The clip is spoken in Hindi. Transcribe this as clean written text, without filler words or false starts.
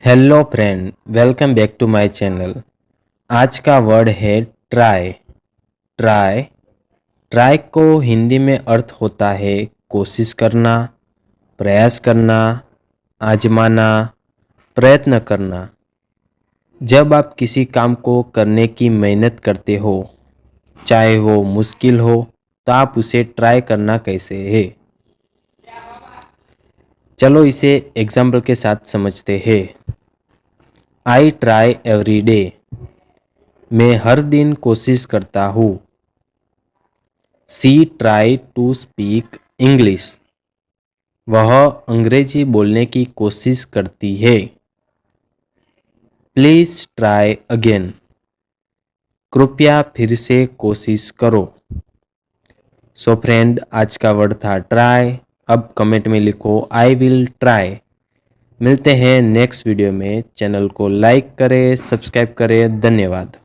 Hello friend, welcome back to my channel. आज का वर्ड है ट्राई। ट्राई ट्राई को हिंदी में अर्थ होता है कोशिश करना, प्रयास करना, आजमाना, प्रयत्न करना। जब आप किसी काम को करने की मेहनत करते हो, चाहे वो मुश्किल हो, तो आप उसे ट्राई करना कैसे है। चलो इसे एग्जाम्पल के साथ समझते हैं। I try every day. मैं हर दिन कोशिश करता हूँ। She try to speak English. वह अंग्रेजी बोलने की कोशिश करती है। Please try again. कृपया फिर से कोशिश करो। सो फ्रेंड, आज का वर्ड था ट्राई। अब कमेंट में लिखो आई विल ट्राई। मिलते हैं नेक्स्ट वीडियो में। चैनल को लाइक करें, सब्सक्राइब करें। धन्यवाद।